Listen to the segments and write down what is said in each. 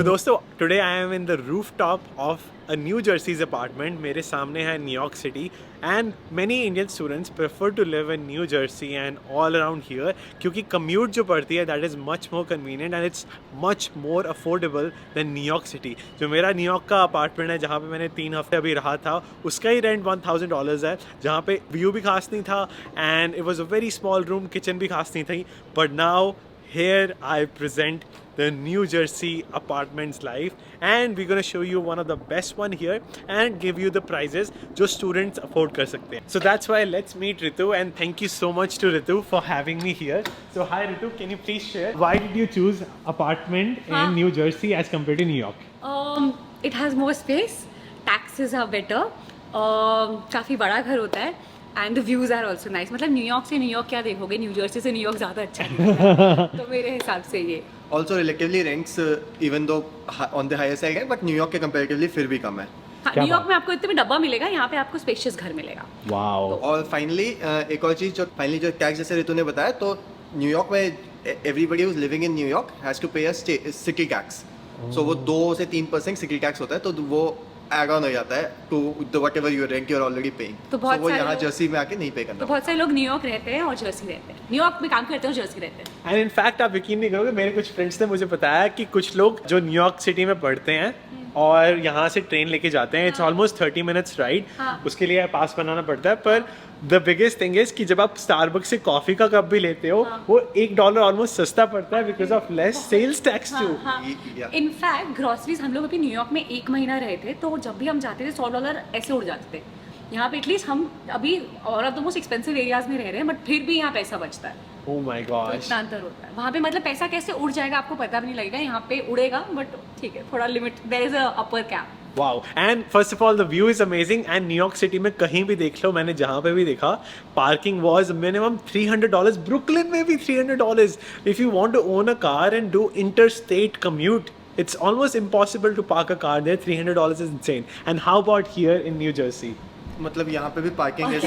तो दोस्तों today I am in the roof top of a New Jersey's apartment. मेरे सामने है New York City and many Indian students prefer to live in New Jersey and all around here क्योंकि commute जो पड़ती है that is much more convenient and it's much more affordable than New York City. जो मेरा New York का apartment है जहाँ पे मैंने 3 हफ्ते अभी रहा था उसका ही रेंट $1,000 है, जहाँ पे व्यू भी खास नहीं था and it was a very small room, kitchen भी खास नहीं थी. But now here I present the New Jersey apartments life and we're going to show you one of the best one here and give you the prices जो students afford कर सकते हैं. So that's why let's meet Ritu and thank you so much to Ritu for having me here. So hi Ritu, can you please share why did you choose apartment in New Jersey as compared to New York? It has more space, taxes are better, काफ़ी बड़ा घर होता है and the views are also nice. मतलब New York से New York क्या देखोगे, new Jersey से न्यूयॉर्क ज़्यादा अच्छा है. तो मेरे हिसाब से ये Also relatively rents even though on the higher side है but न्यूयॉर्क के comparatively फिर भी कम है. हाँ, न्यूयॉर्क में आपको इतने में डब्बा मिलेगा, यहाँ पे आपको स्पेशियस घर मिलेगा. Wow. और फाइनली एक और चीज़ जो टैक्स जैसे ऋतु ने बताया, तो न्यूयॉर्क में everybody who's living in New York has to pay a city tax. So वो 2 से 3% सिटी टैक्स होता है, तो वो एड ऑन हो जाता है to the whatever you rent you are already paying. तो बहुत वो सारे यहाँ लोग- जर्सी में आके नहीं पे करना. तो बहुत सारे लोग न्यूयॉर्क रहते हैं और जर्सी रहते हैं, न्यूयॉर्क में काम करते हैं और जर्सी रहते हैं. एंड इनफैक्ट आप यकीन नहीं करोगे, मेरे कुछ फ्रेंड्स ने मुझे बताया कि कुछ लोग जो न्यूयॉर्क सिटी में पढ़ते हैं और यहाँ से ट्रेन लेके जाते हैं, इट्स ऑलमोस्ट 30 मिनट्स राइड, उसके लिए पास बनाना पड़ता है. पर द बिगेस्ट थिंग इज कि जब आप स्टारबक्स से कॉफी का कप भी लेते हो वो $1 ऑलमोस्ट सस्ता पड़ता है because of less sales tax too. In fact groceries हम लोग अभी न्यूयॉर्क में 1 महीना रहे थे, तो जब भी हम जाते थे $100 ऐसे उड़ जाते थे. यहाँ पे एटलीस्ट हम अभी और अब तो मोस्ट एक्सपेंसिव एरियाज में रह रहे हैं बट फिर भी यहाँ पैसा बचता है. ओह माय तो गॉड. इतना अंतर होता है वहाँ पे. मतलब पैसा कैसे उड़ जाएगा आपको पता भी नहीं लगेगा, यहाँ पे उड़ेगा बट ठीक है, थोड़ा limit, there is a upper cap. Wow. And first of all, the view is amazing. And New York City में कहीं भी देख लो, मैंने जहाँ पे भी देखा, parking was minimum $300. Brooklyn में भी $300. If you want to own a car and do interstate commute, it's almost impossible to park a car there. $300 is insane. And how about here in New Jersey? मतलब यहाँ पे भी parking is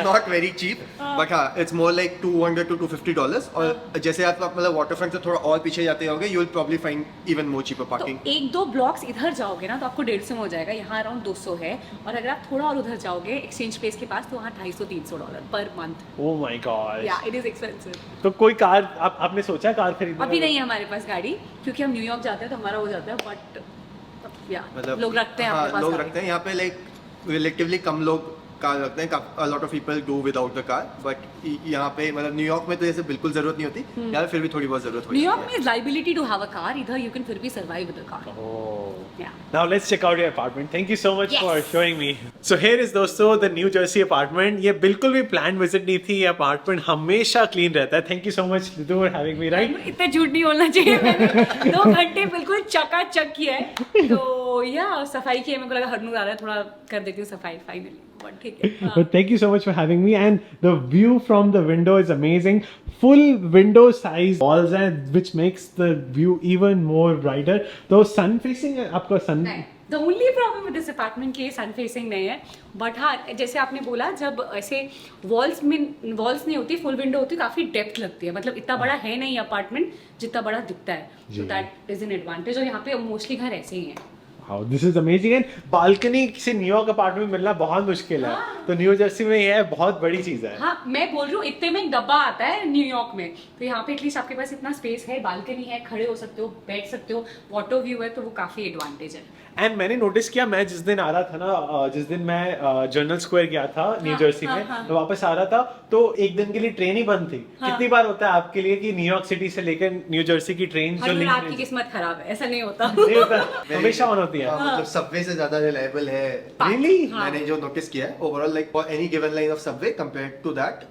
not very cheap but हाँ it's more like $200 to $250. और जैसे आप मतलब water front से थोड़ा और पीछे जाते होगे you will probably find even more cheaper तो पार्किंग. 1-2 ब्लॉक्स इधर जाओगे ना तो आपको 150 में हो जाएगा, यहाँ अराउंड 200 है. और अगर आप थोड़ा और उधर जाओगे एक्सचेंज प्लेस के पास तो वहाँ $250-300 per month. Oh my gosh. या इट इज एक्सपेंसिव. तो कोई कार आपने सोचा कार खरीदने अभी का? नहीं है हमारे पास गाड़ी क्योंकि हम न्यूयॉर्क जाते हैं तो हमारा हो जाता है. बट या मतलब लोग रखते हैं हाँ, अपने पास लोग गाड़ी. रखते हैं यहाँ पे लाइक रिलेटिवली कम लोग कार रखते हैं. a lot of people do without the car but यहाँ पे मतलब न्यूयॉर्क में तो जैसे बिल्कुल जरूरत नहीं होती, यहाँ पे फिर भी थोड़ी बहुत जरूरत होती है. न्यूयॉर्क में is liability to have a car, इधर यू कैन फिर भी survive with a car. Oh. या Now let's check out your apartment. Thank you so much Yes. for showing me. So here is दोस्तों the New Jersey apartment. ये बिल्कुल भी planned visit नहीं थी. ये apartment हमेशा clean रहता है. Thank you so much Ritu for having me. Right? इतना झूठ नहीं बोलना चाहिए. मैंने 2 घंटे बिल्कुल चकाचक किया है. तो या सफाई की है, मेरे को लगा हरनूर आ रहा है, थोड़ा कर देती हूँ सफाई फाइनली. बट ठीक है. हाँ. But thank you so much for having me. And the view from the window is amazing. Full window size walls and which makes the view even more brighter. तो sun facing है आपका sun? नहीं, the only problem with this apartment की सन facing नहीं है. But हाँ जैसे आपने बोला जब ऐसे वॉल्स नहीं होती, फुल विंडो होती, काफी डेप्थ लगती है. मतलब इतना बड़ा है नहीं अपार्टमेंट जितना बड़ा दिखता है. So that is an advantage. और यहाँ पे मोस्टली घर ऐसे ही हैं. Wow, this is amazing. And balcony से न्यूयॉर्क अपार्टमेंट मिलना बहुत मुश्किल है. तो न्यू जर्सी में ये बहुत बड़ी चीज है. हाँ मैं बोल रही हूँ इतने में एक डब्बा आता है न्यूयॉर्क में, तो यहाँ पे एटलीस्ट आपके पास इतना स्पेस है, बालकनी है, खड़े हो सकते हो, बैठ सकते हो, वाटर व्यू है, तो वो काफी एडवांटेज है. एंड मैंने नोटिस किया, मैं जिस दिन आ रहा था ना, जिस दिन मैं जनरल स्क्वायर गया था न्यू जर्सी में, मैं वापस आ रहा था तो एक दिन के लिए ट्रेन ही बंद थी. कितनी बार होता है आपके लिए कि न्यूयॉर्क सिटी से लेकर न्यू जर्सी की ट्रेन जो लिंक आपकी किस्मत खराब है, ऐसा नहीं होता. नहीं होता, हमेशा ऑन होती है. हाँ, मतलब सबवे से ज्यादा रिलायबल है. Really? मैंने जो नोटिस किया है overall like for any given line of subway compared to that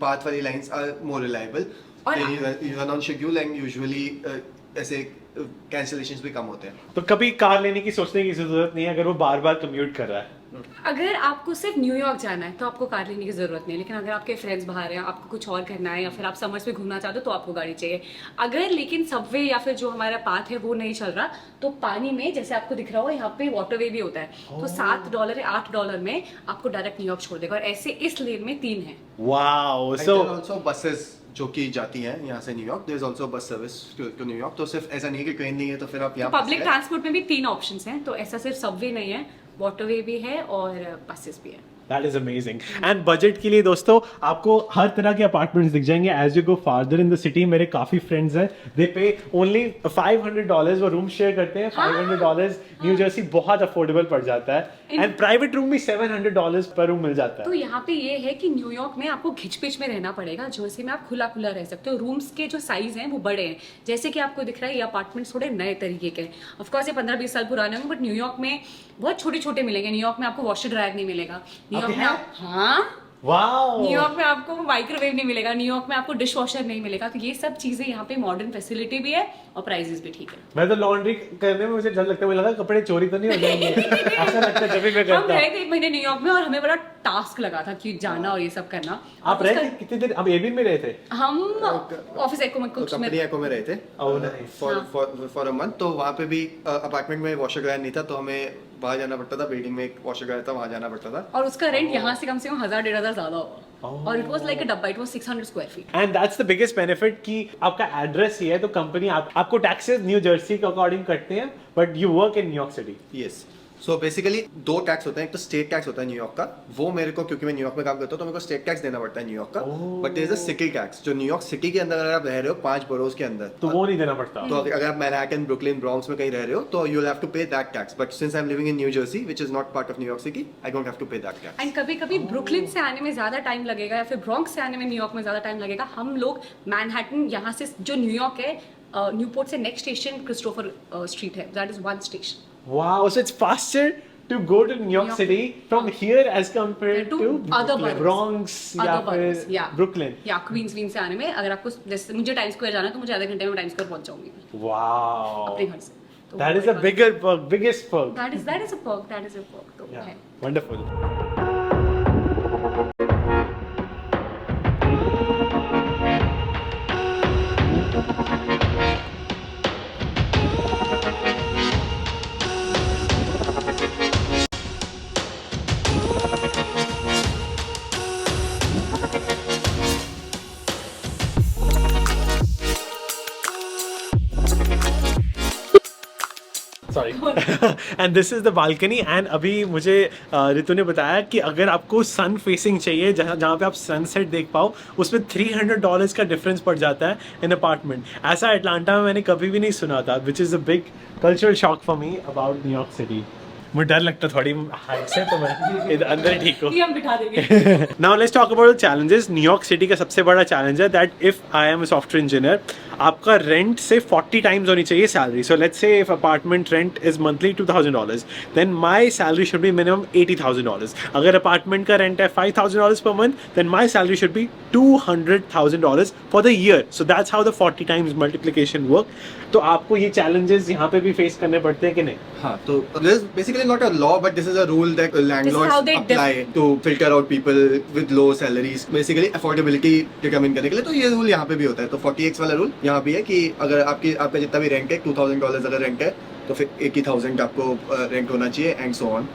PATH वाली lines are more reliable. They run on schedule and usually ऐसे कैंसिलेशंस भी कम होते हैं. तो कभी कार लेने की सोचने की जरूरत नहीं है अगर वो बार बार कम्यूट कर रहा है. अगर आपको सिर्फ न्यूयॉर्क जाना है तो आपको कार लेने की जरूरत नहीं है. लेकिन अगर आपके फ्रेंड्स बाहर हैं, आपको कुछ और करना है या फिर आप समर्स में घूमना चाहते हो तो आपको गाड़ी चाहिए. अगर लेकिन सबवे या फिर जो हमारा पाथ है वो नहीं चल रहा तो पानी में जैसे आपको दिख रहा हो यहाँ पे वाटरवे भी होता है. तो $7 या $8 में आपको डायरेक्ट न्यूयॉर्क छोड़ देगा. और ऐसे इस लेन में 3 है. Wow. So so also buses जो कि जाती हैं यहाँ से New York. There is also bus service to New York. तो सिर्फ ऐसा नहीं है कि ट्रेन नहीं है तो फिर आप यहाँ पब्लिक ट्रांसपोर्ट में भी 3 ऑप्शंस हैं, तो ऐसा सिर्फ सबवे नहीं है, वाटरवे भी है और बसेस भी है. That is amazing. And budget के लिए दोस्तों आपको हर तरह के अपार्टमेंट्स दिख जाएंगे as you go farther in the city. मेरे काफी फ्रेंड्स हैं, they pay only $500. वो रूम शेयर करते हैं. $500 न्यू जर्सी बहुत अफोर्डेबल पड़ जाता है. एंड प्राइवेट रूम भी $700 पर रूम मिल जाता तो है. यहाँ पे ये है कि न्यूयॉर्क में आपको घिचपिच में रहना पड़ेगा, जर्सी में आप खुला खुला रह सकते हो. रूम्स के जो साइज हैं वो बड़े हैं, जैसे कि आपको दिख रहा है ये अपार्टमेंट्स थोड़े नए तरीके के हैं. ऑफकोर्स ये 15-20 साल पुराने होंगे, बट न्यूयॉर्क में बहुत छोटे छोटे मिलेंगे. न्यूयॉर्क में आपको वॉशर ड्रायर नहीं मिलेगा. न्यूयॉर्क में हाँ, वाओ. न्यूयॉर्क में आपको माइक्रोवेव नहीं मिलेगा. न्यूयॉर्क में आपको डिश वॉशर नहीं मिलेगा. तो ये सब चीजें यहाँ पे मॉडर्न फैसिलिटी भी है और प्राइसेस भी ठीक है. मैं तो लॉन्ड्री करने में मुझे डर लगता है, मुझे लगा कपड़े चोरी तो नहीं हो जाएंगे. ऐसा लगता है जब भी मैं हम करता. रहे थे 1 महीने न्यूयॉर्क में और हमें बड़ा टास्क लगा था कि जाना और ये सब करना. आप रहे थे कितने दिन? अब एविन में रहे थे? हम ऑफिस एको में कुछ में कंपनी एको में रहे थे फॉर अ मंथ. तो वहाँ पे भी अपार्टमेंट में वॉशर ड्रायर नहीं था, तो हमें बाहर जाना पड़ता था. बिल्डिंग में एक वॉशर ड्रायर था, वहाँ जाना पड़ता था. और उसका रेंट यहाँ से कम 1000-1500 ज्यादा होगा. और इट वाज लाइक अ डब्बा, it was 600 square feet. And that's the biggest benefit कि आपका एड्रेस ही है, तो कंपनी आपको टैक्सेस न्यू जर्सी के अकॉर्डिंग करते हैं, but you work in New York city. Yes. So basically 2 tax होते हैं. एक तो स्टेट टैक्स होता है न्यूयॉर्क का, वो मेरे को, क्योंकि मैं न्यूयॉर्क में काम करता हूँ तो मेरे को स्टेट टैक्स देना पड़ता है न्यूयॉर्क का. But there is a city tax जो न्यूयॉर्क सिटी के अंदर अगर आप रह रहे हो 5 बोरोज के अंदर, तो वो नहीं देना पड़ता. तो अगर आप मैनहट्टन, ब्रुकलिन, ब्रॉन्क्स में कहीं रह रहे हो तो you will have to pay that tax. But since I am living in New Jersey which is not part of New York City, I don't have to pay that tax. And कभी-कभी ब्रुकलिन से आने में ज्यादा टाइम लगेगा या फिर Bronx से आने में न्यूयॉर्क में ज्यादा टाइम लगेगा. हम लोग मैनहट्टन यहाँ से जो न्यूयॉर्क है, न्यूपोर्ट से नेक्स्ट स्टेशन क्रिस्टोफर स्ट्रीट है. That is 1 station. Wow, so it's faster to go to New York City from here as compared To to other boroughs. Bronx या boroughs, फिर yeah. Brooklyn. या queen's से आने में अगर आपको जैसे मुझे टाइम स्क्वायर जाना है तो मुझे आधे घंटे में टाइम स्क्वायर पहुंच जाऊंगी Wow. अपने घर से. तो That is a bigger perk, biggest perk. that is a perk. That is a perk. तो Yeah, है. wonderful. Sorry. And this is the balcony. And अभी मुझे रितु ने बताया कि अगर आपको सन फेसिंग चाहिए, जहाँ पे आप सनसेट देख पाओ, उसमें $300 का डिफरेंस पड़ जाता है इन अपार्टमेंट. ऐसा अटलांटा में मैंने कभी भी नहीं सुना था, which is a big cultural shock for me about New York city. मुझे डर लगता थोड़ी हाइट से, तो मैं इधर अंदर ठीक हूँ. ये हम बिठा देंगे. Now let's talk about the challenges. New York City का सबसे बड़ा चैलेंज है that if I am a software engineer, आपका रेंट से 40 टाइम्स होनी चाहिए salary. So let's say if apartment rent is monthly $2,000, then my salary should be minimum $80,000. अगर apartment का रेंट है $5,000 per month, then my salary should be $200,000 for the year. So that's how the 40 times multiplication work. तो आपको ये challenges यहाँ पे भी face करने पड़ते हैं कि नहीं? हाँ, तो this is basically not a law, but this is a rule that how landlords they apply to filter out people with low salaries. Basically affordability determine करने के लिए. तो ये रूल यहाँ पे भी होता है. तो 40x वाला रूल यहाँ भी है कि अगर आपका जितना भी रेंट है, $2,000 अगर रेंट है, तो फिर 80,000 आपको रेंट होना चाहिए एंड सो ऑन.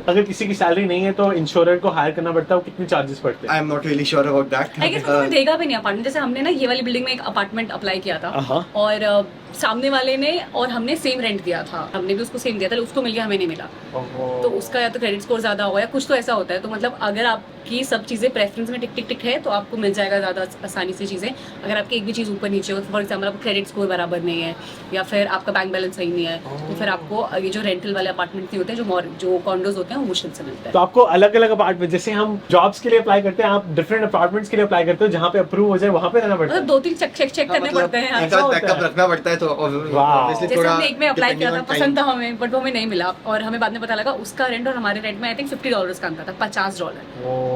अगर किसी की सैलरी नहीं है तो इंश्योरर को हायर करना पड़ता है, वो कितने चार्जेस पड़ते हैं? I am not really sure about that. I guess हमें देगा भी नहीं अपार्टमेंट. जैसे हमने ना ये वाली बिल्डिंग में एक अपार्टमेंट अप्लाई किया था और सामने वाले ने और हमने सेम रेंट दिया था. हमने भी उसको सेम दिया था, उसको मिल गया, हमें नहीं मिला. तो उसका या तो क्रेडिट स्कोर ज्यादा होगा या कुछ तो ऐसा होता है. तो मतलब अगर आपकी सब चीजें प्रेफरेंस में टिक टिक टिक है तो आपको मिल जाएगा ज्यादा आसानी से चीजें. अगर आपकी एक भी चीज ऊपर नीचे हो, फॉर एग्जाम्पल आपका क्रेडिट स्कोर बराबर नहीं है या फिर आपका बैंक बैलेंस सही नहीं है, तो फिर आपको ये जो रेंटल वाले अपार्टमेंट नहीं होते हैं, जो कॉन्डोज होते हैं, वो मुश्किल से मिलता है. तो आपको अलग अलग अपार्टमेंट, जैसे हम जॉब्स के लिए अप्लाई करते हैं, आप डिफरेंट अपार्टमेंट्स के लिए अप्लाई करते हो, जहाँ पे अप्रूव हो जाए वहाँ पे रहना पड़ता है. मतलब 2-3 चेक करने पड़ते हैं. एक साथ बैकअप रखना पड़ता है. तो obviously जैसे थोड़ा हमने एक में अप्लाई किया था, depending on पसंद था हमें, बट वो हमें नहीं मिला. और हमें बाद में पता लगा उसका रेंट और हमारे रेंट में आई थिंक $50 का अंतर था, $50.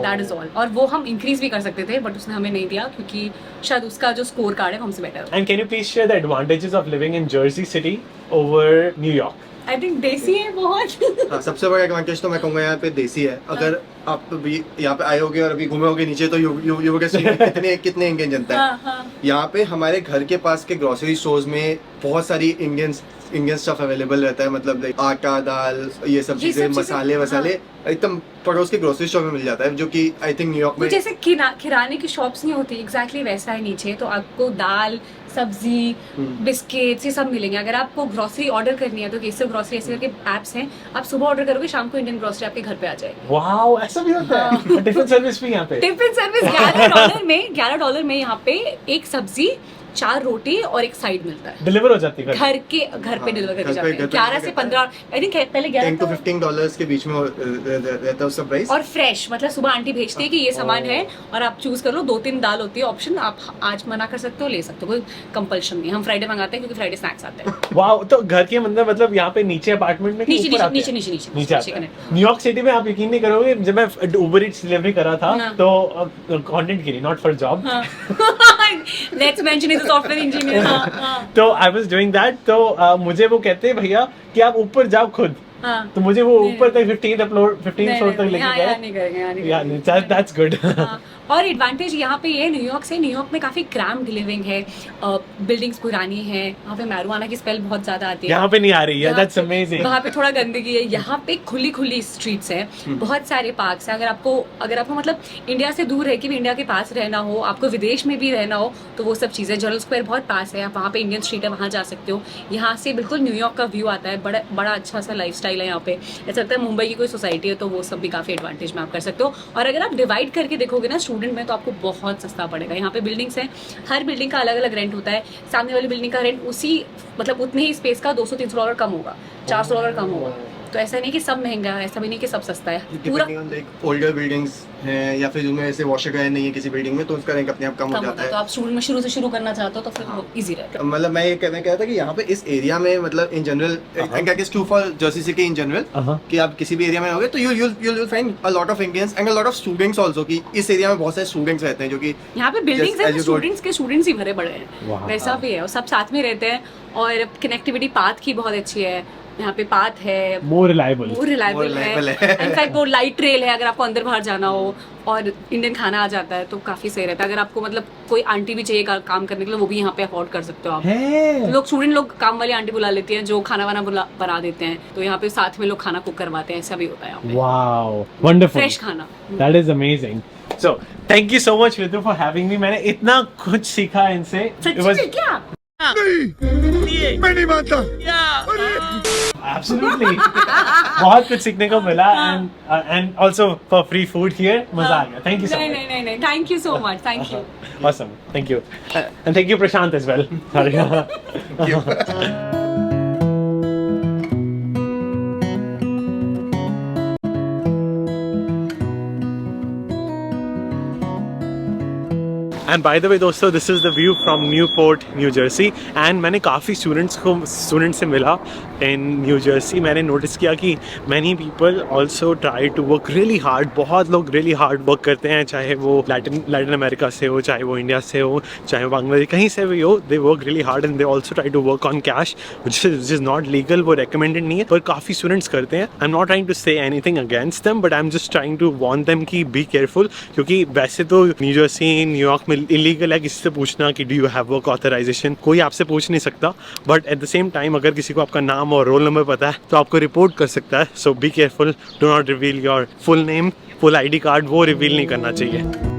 That is all. और वो हम इंक्रीज भी कर सकते थे, बट उसने हमें नहीं दिया क्योंकि शायद उसका जो स्कोर कार्ड है वो हमसे बेटर है. And can you please share the advantages of living in Jersey City over New York? I think देसी है बहुत. हाँ, सबसे बड़ा एडवांटेज तो मैं कहूँगा यहाँ पे देसी है. अगर आप भी यहाँ पे आए होगे और अभी घूमे होगे नीचे, तो यू कितने इंडियन जनता है. यहाँ पे हमारे घर के पास के ग्रोसरी स्टोर्स में बहुत सारी इंडियन स्टफ अवेलेबल रहता है. मतलब आटा, दाल, ये सब चीजें, मसाले वसाले एकदम पड़ोस के ग्रोसरी स्टोर में मिल जाता है, जो कि आई थिंक न्यूयॉर्क वो में जैसे किराने की शॉप्स नहीं होती, एग्जैक्टली वैसा है नीचे। तो आपको दाल, सब्जी, बिस्किट्स ये सब मिलेंगे। अगर आपको ग्रोसरी ऑर्डर करनी है तो केसर ग्रोसरी ऐसे करके ऐप्स हैं, आप सुबह ऑर्डर करोगे, शाम को इंडियन ग्रोसरी आपके घर पे आ जाएगी। वाओ, ऐसा भी होता है? टिफिन सर्विस भी यहाँ पे? टिफिन सर्विस $11 में यहाँ पे एक सब्जी, 4 रोटी और एक साइड मिलता है। डिलीवर हो जाती है घर पे डिलीवर करके जाते हैं। 11 से 15, आई थिंक पहले 10 to 11 $15 के बीच में रहता है उसका प्राइस। और फ्रेश, मतलब सुबह आंटी भेजती है कि ये सामान है और आप चूज कर लो। 2-3 दाल होती है ऑप्शन, आप आज मना कर सकते हो, ले सकते हो, कोई कंपल्शन नहीं। हम फ्राइडे मंगाते हैं क्योंकि फ्राइडे स्नैक्स आते हैं। वाओ, तो घर के अंदर मतलब यहाँ पे नीचे अपार्टमेंट में नीचे ऊपर आते हैं? नीचे आते हैं। न्यूयॉर्क सिटी में आप यकीन नहीं करोगे, जब मैं उबर ईट्स डिलीवरी कर रहा था हाँ। तो कंटेंट के लिए, not for job, let's mention is software engineer. तो आई वाज डूइंग दैट। तो मुझे वो कहते हैं भैया कि आप ऊपर जाओ खुद। हाँ। तो मुझे वो ऊपर तक 15th फ्लोर तक लेके यहाँ नहीं करेंगे। That's good. और एडवांटेज यहाँ पे ये न्यूयॉर्क में काफी क्रैम्ड लिविंग है, बिल्डिंग्स पुरानी है, वहाँ पे मैरिजुआना की स्मेल बहुत ज्यादा आती है। यहाँ पे नहीं आ रही है, दैट्स अमेजिंग। वहाँ पे थोड़ा गंदगी है। यहाँ पे खुली स्ट्रीट्स हैं, बहुत सारे पार्क्स हैं। अगर आपको मतलब इंडिया से दूर है कि भी इंडिया के पास रहना हो, आपको विदेश में भी रहना हो, तो वो सब चीजें, जनरल स्क्वायर बहुत पास है, आप वहाँ पे इंडियन स्ट्रीट है, वहाँ जा सकते हो। यहाँ से बिल्कुल न्यूयॉर्क का व्यू आता है, बड़ा अच्छा सा लाइफस्टाइल है यहाँ पे। ऐसा लगता है मुंबई की कोई सोसाइटी है, तो वो सब भी काफी एडवांटेज में आप कर सकते हो। और अगर आप डिवाइड करके देखोगे ना स्टूडेंट में, तो आपको बहुत सस्ता पड़ेगा। यहाँ पे बिल्डिंग्स हैं, हर बिल्डिंग का अलग अलग रेंट होता है। सामने वाली बिल्डिंग का रेंट मतलब उतने ही स्पेस का $200-300 कम होगा, $400 कम होगा। तो ऐसा नहीं कि सब महंगा है, ऐसा भी नहीं कि सब सस्ता है। पूरा ओल्डर बिल्डिंग्स हैं या फिर जिनमें ऐसे वॉशर ड्रायर नहीं है किसी बिल्डिंग में, तो उसका रैंक अपने आप कम हो जाता है। तो आप शुरू से शुरू करना चाहते हो तो फिर वो इजी रहता है। मतलब मैं ये कहना कह रहा था कि यहाँ पे इस एरिया में, मतलब in general, I guess true for Jersey city in general, कि आप किसी भी एरिया में रहोगे तो you'll find a lot of Indians and a lot of students also, कि इस एरिया में बहुत सारे स्टूडेंट्स रहते हैं जो कि यहाँ पे बिल्डिंग्स है, स्टूडेंट्स ही भरे पड़े हैं, वाह। वैसा भी है, और सब साथ में रहते हैं। और कनेक्टिविटी पाथ की बहुत अच्छी है यहाँ पे, पाथ है मोर रिलायबल है। इनफैक्ट वो लाइट ट्रेल है, अगर आपको अंदर बाहर जाना हो, और इंडियन खाना आ जाता है तो काफी सही रहता है। अगर आपको मतलब कोई आंटी भी चाहिए काम करने के लिए, वो भी यहाँ पे अफोर्ड कर सकते हो आप। स्टूडेंट लोग काम वाली आंटी बुला लेती हैं जो खाना वाना बना देते हैं, तो यहाँ पे साथ में लोग खाना कुक करवाते हैं, ऐसा भी होता है यहाँ पे। वाओ, वंडरफुल, फ्रेश खाना, that is amazing. So thank you so much Ritu for having me. मैंने इतना कुछ सीखा इनसे। क्या मैं नहीं मानता। Absolutely. बहुत कुछ सीखने को मिला, and also for free food here, मजा आ गया। Thank you so much. नहीं, thank you so much, thank you. Awesome, thank you, and thank you Prashant as well. Sorry. And by the way दोस्तों, this is the view from Newport New Jersey. And मैंने काफ़ी students से मिला in New Jersey. मैंने notice किया कि many people also try to work really hard. बहुत लोग रियली हार्ड वर्क करते हैं, चाहे वो लैटिन अमेरिका से हो, चाहे वो इंडिया से हो, चाहे बांग्लादेश, कहीं से भी हो। They work really hard and they also try to work on cash, which is not legal, वो रिकमेंडेड नहीं है, पर काफ़ी स्टूडेंट्स करते हैं। I am not trying to say anything against them, but I am just trying to warn them कि be careful, क्योंकि वैसे तो न्यू जर्सी, न्यूयॉर्क में इलीगल है किसी से पूछना कि do you have work authorization, कोई आपसे पूछ नहीं सकता। But at the same time अगर किसी को आपका नाम और रोल नंबर पता है तो आपको रिपोर्ट कर सकता है। So be careful, do not reveal your full name, full ID card, वो रिवील नहीं करना चाहिए।